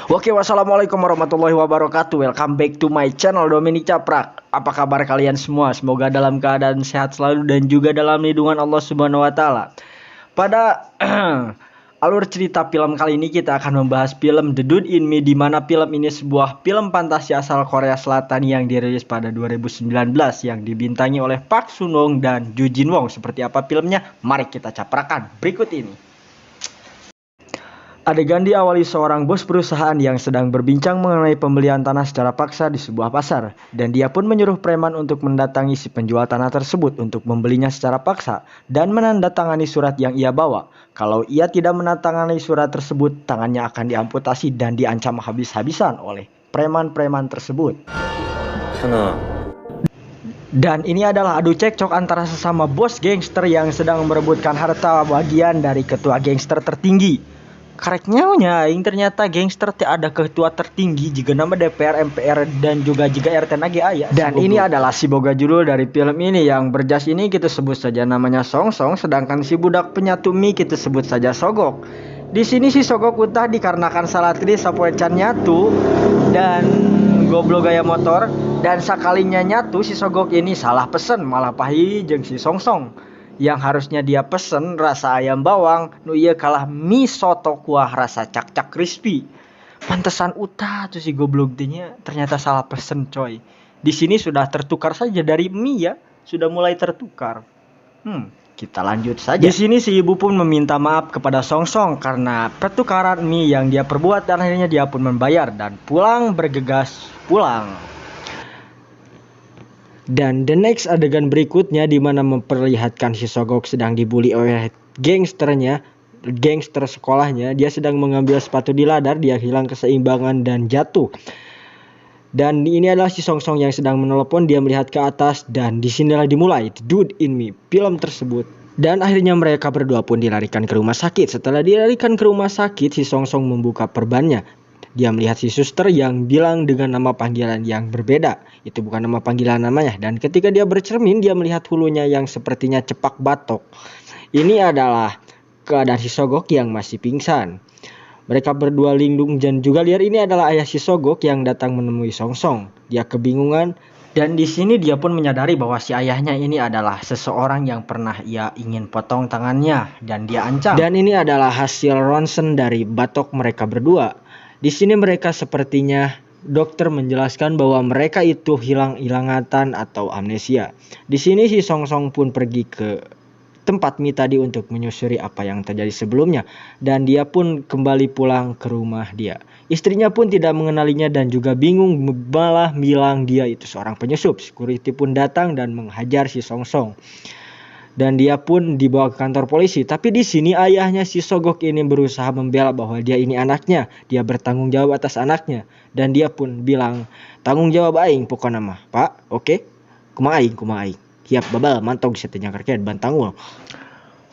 Oke, wassalamualaikum warahmatullahi wabarakatuh. Welcome back to my channel Dominic Caprak. Apa kabar kalian semua? Semoga dalam keadaan sehat selalu dan juga dalam lindungan Allah Subhanahu wa taala. Pada alur cerita film kali ini kita akan membahas film The Dude in Me, di mana film ini sebuah film fantasi asal Korea Selatan yang dirilis pada 2019 yang dibintangi oleh Park Sun Woong dan Joo Jin Won. Seperti apa filmnya? Mari kita caprakan berikut ini. Adegan diawali seorang bos perusahaan yang sedang berbincang mengenai pembelian tanah secara paksa di sebuah pasar, dan dia pun menyuruh preman untuk mendatangi si penjual tanah tersebut untuk membelinya secara paksa dan menandatangani surat yang ia bawa. Kalau ia tidak menandatangani surat tersebut, tangannya akan diamputasi dan diancam habis-habisan oleh preman-preman tersebut. Dan ini adalah adu cekcok antara sesama bos gangster yang sedang merebutkan harta bagian dari ketua gangster tertinggi. Kareknya aing ternyata gangster teh ada ketua tertinggi jika nama DPR, MPR dan juga jika RT nage aya. Dan ini adalah si boga judul dari film ini, yang berjas ini kita sebut saja namanya Song Song, sedangkan si budak penyatu mie kita sebut saja Sogok. Di sini si Sogok utah dikarenakan salah tris sapoe can nyatu dan goblok gaya motor, dan sekalinya nyatu si Sogok ini salah pesen malah pahi jeung si Song Song. Yang harusnya dia pesen rasa ayam bawang, nu ieu kalah mie soto kuah rasa cak-cak crispy. Pantesan utah tuh si goblok nya ternyata salah pesen coy. Di sini sudah tertukar saja dari mie ya, sudah mulai tertukar. Kita lanjut saja. Di sini si ibu pun meminta maaf kepada Song Song karena pertukaran mie yang dia perbuat, dan akhirnya dia pun membayar dan bergegas pulang. Dan the next adegan berikutnya di mana memperlihatkan si Sogok sedang dibully oleh gangster sekolahnya. Dia sedang mengambil sepatu di ladar, dia hilang keseimbangan dan jatuh. Dan ini adalah si Song Song yang sedang menelepon, dia melihat ke atas dan disinilah dimulai The Dude in Me, film tersebut. Dan akhirnya mereka berdua pun dilarikan ke rumah sakit. Setelah dilarikan ke rumah sakit, si Song Song membuka perbannya. Dia melihat si suster yang bilang dengan nama panggilan yang berbeda. Itu bukan nama panggilan namanya. Dan ketika dia bercermin, dia melihat hulunya yang sepertinya cepak batok. Ini adalah keadaan si Sogok yang masih pingsan. Mereka berdua linglung dan juga liar. Ini adalah ayah si Sogok yang datang menemui Song Song. Dia kebingungan. Dan di sini dia pun menyadari bahwa si ayahnya ini adalah seseorang yang pernah ia ingin potong tangannya dan dia ancam. Dan ini adalah hasil ronsen dari batok mereka berdua. Di sini mereka sepertinya dokter menjelaskan bahwa mereka itu hilang-ingatan atau amnesia. Di sini si Song Song pun pergi ke tempat mie tadi untuk menyusuri apa yang terjadi sebelumnya, dan dia pun kembali pulang ke rumah dia. Istrinya pun tidak mengenalinya dan juga bingung, malah bilang dia itu seorang penyusup. Security pun datang dan menghajar si Song Song. Dan dia pun dibawa ke kantor polisi. Tapi di sini ayahnya si Sogok ini berusaha membela bahwa dia ini anaknya. Dia bertanggung jawab atas anaknya. Dan dia pun bilang, tanggung jawab aing pokoknya mah, Pak. Oke? Kumaha aing. Hiap babal mantong setenya kerkeun bantangul.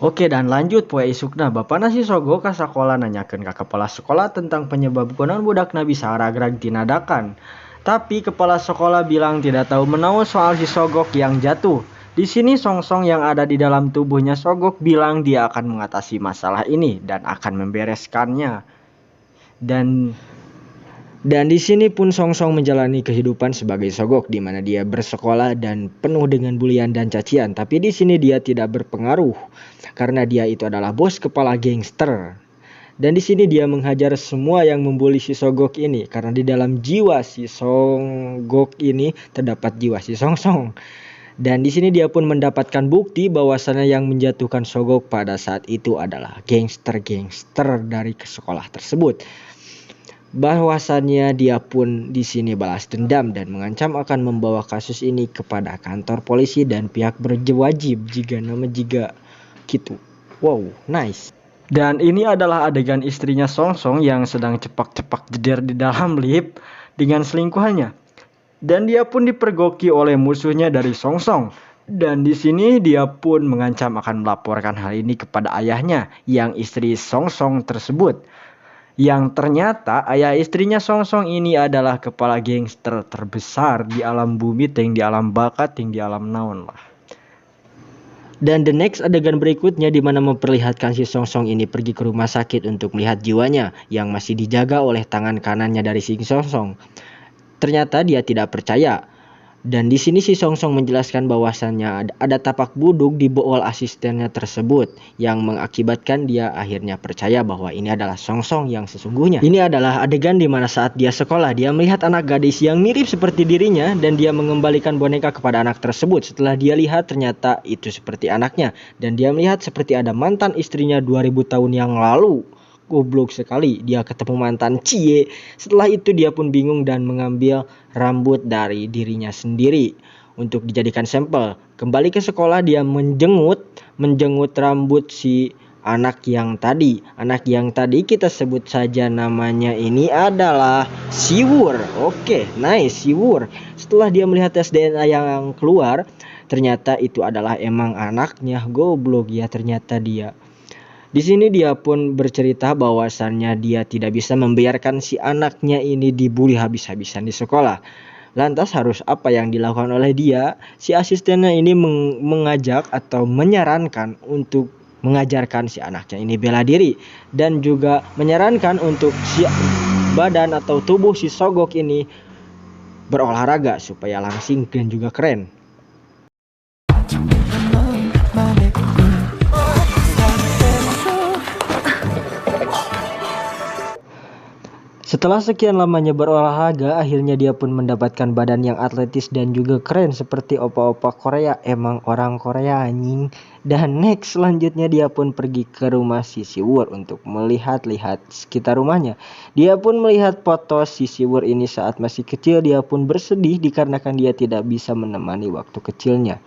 Oke, dan lanjut poe isukna bapana si Sogok ka sakola nanyakeun ka kepala sekolah tentang penyebab kunaon budakna bisa ragrag tinadakan. Tapi kepala sekolah bilang tidak tahu menahu soal si Sogok yang jatuh. Di sini Song Song yang ada di dalam tubuhnya Sogok bilang dia akan mengatasi masalah ini dan akan membereskannya. Dan di sini pun Song Song menjalani kehidupan sebagai Sogok, di mana dia bersekolah dan penuh dengan bulian dan cacian. Tapi di sini dia tidak berpengaruh karena dia itu adalah bos kepala gangster. Dan di sini dia menghajar semua yang membuli si Sogok ini karena di dalam jiwa si Sogok ini terdapat jiwa si Song Song. Dan di sini dia pun mendapatkan bukti bahwasannya yang menjatuhkan Sogok pada saat itu adalah gangster-gangster dari sekolah tersebut. Bahwasannya dia pun di sini balas dendam dan mengancam akan membawa kasus ini kepada kantor polisi dan pihak berwajib jika gitu. Wow, nice. Dan ini adalah adegan istrinya Song Song yang sedang cepak-cepak jeder di dalam lift dengan selingkuhannya. Dan dia pun dipergoki oleh musuhnya dari Song Song. Dan di sini dia pun mengancam akan melaporkan hal ini kepada ayahnya yang istri Song Song tersebut. Yang ternyata ayah istrinya Song Song ini adalah kepala gangster terbesar di alam bumi, ting di alam bakat, ting di alam naon lah. Dan the next adegan berikutnya di mana memperlihatkan si Song Song ini pergi ke rumah sakit untuk melihat jiwanya yang masih dijaga oleh tangan kanannya dari si Song Song. Ternyata dia tidak percaya. Dan di sini si Song Song menjelaskan bahwasannya ada tapak buduk di bool asistennya tersebut yang mengakibatkan dia akhirnya percaya bahwa ini adalah Song Song yang sesungguhnya. Ini adalah adegan di mana saat dia sekolah, dia melihat anak gadis yang mirip seperti dirinya dan dia mengembalikan boneka kepada anak tersebut. Setelah dia lihat ternyata itu seperti anaknya dan dia melihat seperti ada mantan istrinya 2000 tahun yang lalu. Goblok sekali, dia ketemu mantan cie. Setelah itu dia pun bingung dan mengambil rambut dari dirinya sendiri untuk dijadikan sampel. Kembali ke sekolah dia menjenggut rambut si anak yang tadi. Anak yang tadi kita sebut saja namanya ini adalah Siwur. Oke, nice, Siwur. Setelah dia melihat tes DNA yang keluar, ternyata itu adalah emang anaknya. Goblok ya, ternyata dia. Di sini dia pun bercerita bahwasannya dia tidak bisa membiarkan si anaknya ini dibully habis-habisan di sekolah. Lantas harus apa yang dilakukan oleh dia? Si asistennya ini mengajak atau menyarankan untuk mengajarkan si anaknya ini bela diri dan juga menyarankan untuk si badan atau tubuh si Sogok ini berolahraga supaya langsing dan juga keren. Setelah sekian lamanya berolahraga, akhirnya dia pun mendapatkan badan yang atletis dan juga keren seperti opa-opa Korea. Emang orang Korea anjing. Dan next selanjutnya dia pun pergi ke rumah si Siwur untuk melihat-lihat sekitar rumahnya. Dia pun melihat foto si Siwur ini saat masih kecil. Dia pun bersedih dikarenakan dia tidak bisa menemani waktu kecilnya.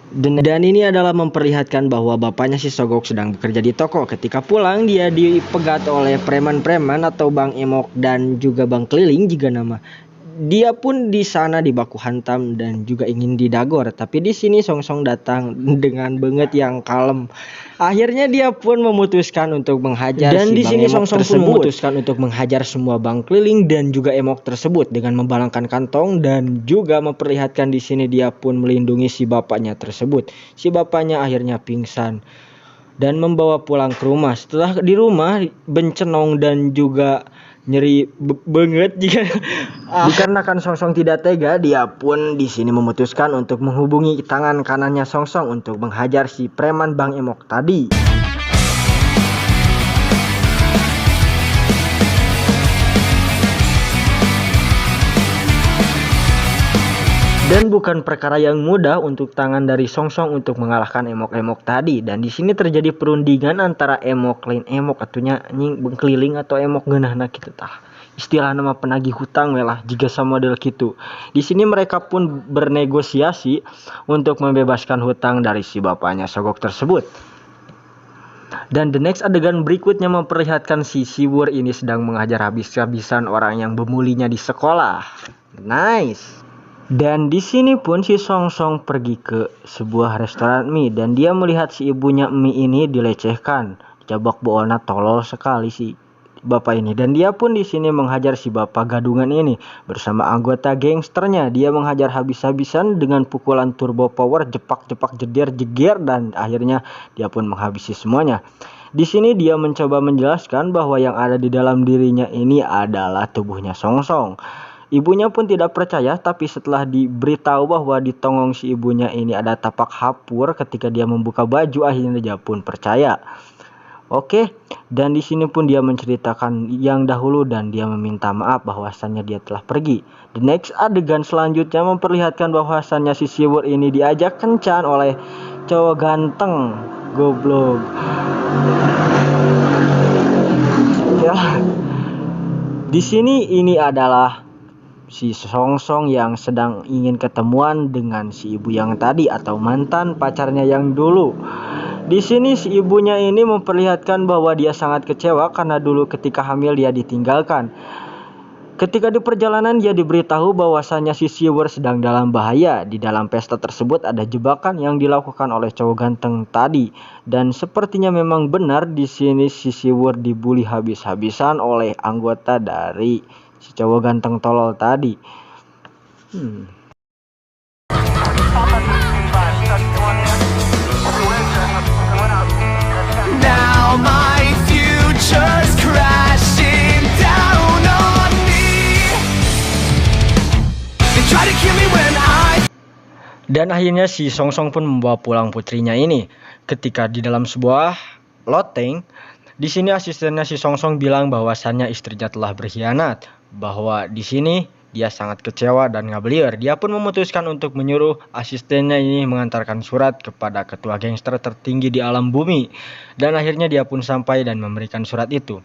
Dan ini adalah memperlihatkan bahwa bapaknya si Sogok sedang bekerja di toko. Ketika pulang dia dipegat oleh preman-preman atau Bang Emok dan juga Bang Keliling jika nama. Dia pun di sana dibaku hantam dan juga ingin didagor. Tapi di sini Song Song datang dengan banget yang kalem. Akhirnya dia pun memutuskan untuk menghajar dan di sini Song Song pun memutuskan untuk menghajar semua Bang Keliling dan juga Emok tersebut dengan membalangkan kantong dan juga memperlihatkan di sini dia pun melindungi si bapaknya tersebut. Si bapaknya akhirnya pingsan dan membawa pulang ke rumah. Setelah di rumah bencenong dan juga nyeri banget jika dikarenakan Song Song tidak tega, dia pun di sini memutuskan untuk menghubungi tangan kanannya Song Song untuk menghajar si preman Bang Emok tadi. Dan bukan perkara yang mudah untuk tangan dari Song Song untuk mengalahkan Emok-Emok tadi. Dan di sini terjadi perundingan antara Emok lain Emok atunya anjing bengkeliling atau Emok geunahna kitu tah. Istilah nama penagih hutang lah jika sama model gitu. Di sini mereka pun bernegosiasi untuk membebaskan hutang dari si bapaknya Sogok tersebut. Dan the next adegan berikutnya memperlihatkan si Siwur ini sedang mengajar habis-habisan orang yang bemulinya di sekolah. Nice. Dan di sini pun si Song Song pergi ke sebuah restoran mie dan dia melihat si ibunya mie ini dilecehkan. Jabak boolna tolol sekali si bapak ini dan dia pun di sini menghajar si bapak gadungan ini bersama anggota gangsternya. Dia menghajar habis-habisan dengan pukulan turbo power, jepak-jepak, jeder-jeger dan akhirnya dia pun menghabisi semuanya. Di sini dia mencoba menjelaskan bahwa yang ada di dalam dirinya ini adalah tubuhnya Song Song. Ibunya pun tidak percaya, tapi setelah diberitahu bahwa di tongong si ibunya ini ada tapak hapur ketika dia membuka baju, akhirnya dia pun percaya. Oke, dan di sini pun dia menceritakan yang dahulu dan dia meminta maaf bahwasannya dia telah pergi. The next adegan selanjutnya memperlihatkan bahwasannya si Siwur ini diajak kencan oleh cowok ganteng. Goblok. Ya. Di sini ini adalah si Song Song yang sedang ingin ketemuan dengan si ibu yang tadi atau mantan pacarnya yang dulu. Di sini si ibunya ini memperlihatkan bahwa dia sangat kecewa karena dulu ketika hamil dia ditinggalkan. Ketika di perjalanan dia diberitahu bahwasannya si Siwur sedang dalam bahaya. Di dalam pesta tersebut ada jebakan yang dilakukan oleh cowok ganteng tadi. Dan sepertinya memang benar di sini si Siwur dibully habis-habisan oleh anggota dari si cowok ganteng tolol tadi. future's crashing down on me. They try to kill me when I. Dan akhirnya si Song Song pun membawa pulang putrinya ini. Ketika di dalam sebuah loteng, di sini asistennya si Song Song bilang bahwasannya istrinya telah berkhianat, bahwa di sini dia sangat kecewa dan ngabelir. Dia pun memutuskan untuk menyuruh asistennya ini mengantarkan surat kepada ketua gangster tertinggi di alam bumi. Dan akhirnya dia pun sampai dan memberikan surat itu.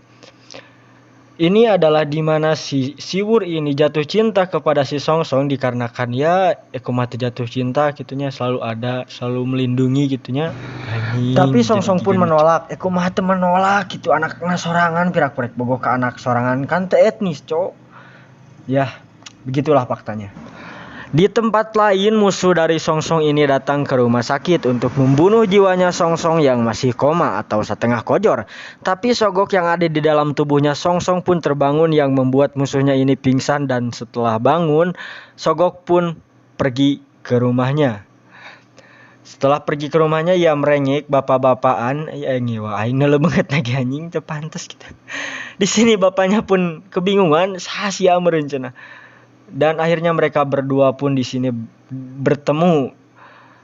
Ini adalah dimana si Siwur ini jatuh cinta kepada si Song Song dikarenakan ya mati jatuh cinta gitunya, selalu ada, selalu melindungi gitunya. Tapi Song Song pun menolak, mati menolak gitu, anaknya sorangan pirak-pirak bogoh ke anak sorangan kan teu etnis, cok. Ya, begitulah faktanya. Di tempat lain, musuh dari Song Song ini datang ke rumah sakit untuk membunuh jiwanya Song Song yang masih koma atau setengah kojor. Tapi sogok yang ada di dalam tubuhnya Song Song pun terbangun yang membuat musuhnya ini pingsan, dan setelah bangun, sogok pun pergi ke rumahnya. Setelah pergi ke rumahnya, ia merengek bapak-bapakan, ngewa aing banget lagi anjing, teu pantes gitu. Di sini bapaknya pun kebingungan, saha merencana. Dan akhirnya mereka berdua pun di sini bertemu.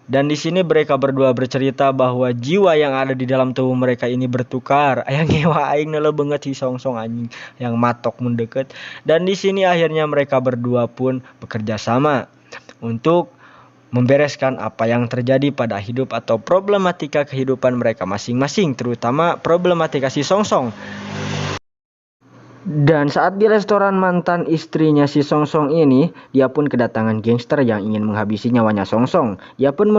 Dan di sini mereka berdua bercerita bahwa jiwa yang ada di dalam tubuh mereka ini bertukar. Aya ngewa aing neuleuh banget si Song Song anjing yang matok mun deket. Dan di sini akhirnya mereka berdua pun bekerja sama untuk membereskan apa yang terjadi pada hidup atau problematika kehidupan mereka masing-masing, terutama problematika si Song Song. Dan saat di restoran mantan istrinya si Song Song ini, dia pun kedatangan gangster yang ingin menghabisi nyawanya Song Song. Dia pun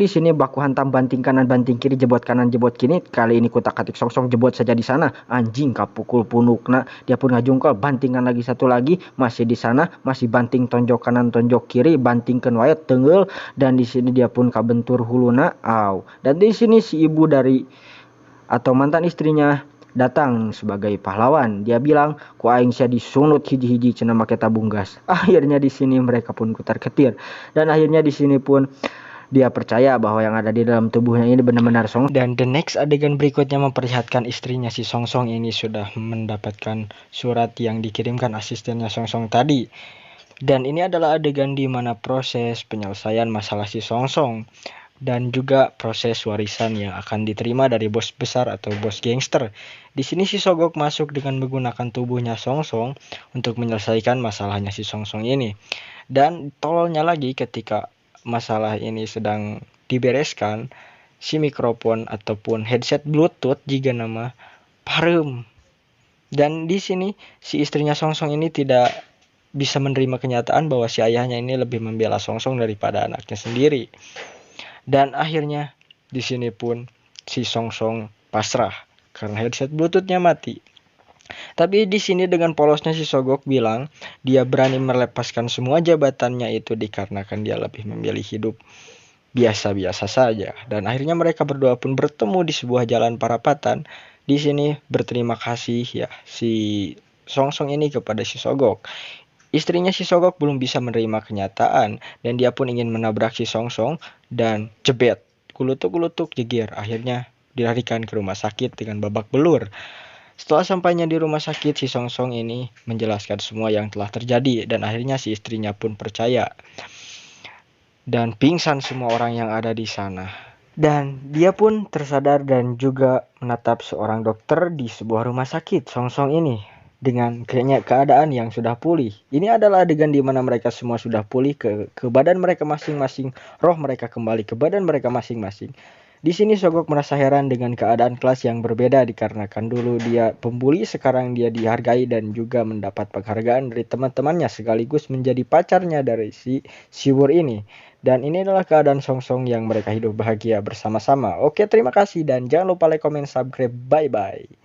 di sini baku hantam banting kanan banting kiri, jebot kanan jebot kiri. Kali ini kutak-katik Song Song jebot saja di sana. Anjing kapukul punukna. Dia pun ngajungkal, bantingan lagi satu lagi, masih di sana, masih banting tonjok kanan tonjok kiri, bantingkeun wae teungeul, dan di sini dia pun kabentur huluna. Dan di sini si ibu dari atau mantan istrinya datang sebagai pahlawan. Dia bilang, ku aing sia disunut hiji-hiji cenah make tabung gas. Akhirnya di sini mereka pun kutar-ketir. Dan akhirnya di sini pun dia percaya bahwa yang ada di dalam tubuhnya ini benar-benar Song. Dan the next adegan berikutnya memperlihatkan istrinya si Song Song ini sudah mendapatkan surat yang dikirimkan asistennya Song Song tadi. Dan ini adalah adegan di mana proses penyelesaian masalah si Song Song dan juga proses warisan yang akan diterima dari bos besar atau bos gangster. Di sini si Sogok masuk dengan menggunakan tubuhnya Song Song untuk menyelesaikan masalahnya si Song Song ini. Dan tololnya lagi, ketika masalah ini sedang dibereskan, si mikrofon ataupun headset Bluetooth jika nama parem. Dan di sini si istrinya Song Song ini tidak bisa menerima kenyataan bahwa si ayahnya ini lebih membela Song Song daripada anaknya sendiri. Dan akhirnya di sini pun si Song Song pasrah karena headset Bluetoothnya mati. Tapi di sini dengan polosnya si Sogok bilang dia berani melepaskan semua jabatannya itu dikarenakan dia lebih memilih hidup biasa-biasa saja. Dan akhirnya mereka berdua pun bertemu di sebuah jalan perapatan. Di sini berterima kasih ya si Song Song ini kepada si Sogok. Istrinya si Sogok belum bisa menerima kenyataan dan dia pun ingin menabrak si Song Song dan jebet, kulutuk jegir. Akhirnya dilarikan ke rumah sakit dengan babak belur. Setelah sampainya di rumah sakit, si Song Song ini menjelaskan semua yang telah terjadi dan akhirnya si istrinya pun percaya. Dan pingsan semua orang yang ada di sana. Dan dia pun tersadar dan juga menatap seorang dokter di sebuah rumah sakit Song Song ini dengan keadaan yang sudah pulih. Ini adalah adegan di mana mereka semua sudah pulih ke badan mereka masing-masing, roh mereka kembali ke badan mereka masing-masing. Di sini Sogok merasa heran dengan keadaan kelas yang berbeda dikarenakan dulu dia pembuli, sekarang dia dihargai dan juga mendapat penghargaan dari teman-temannya sekaligus menjadi pacarnya dari si Siwur ini. Dan ini adalah keadaan Song Song yang mereka hidup bahagia bersama-sama. Oke, terima kasih dan jangan lupa like, comment, subscribe. Bye-bye.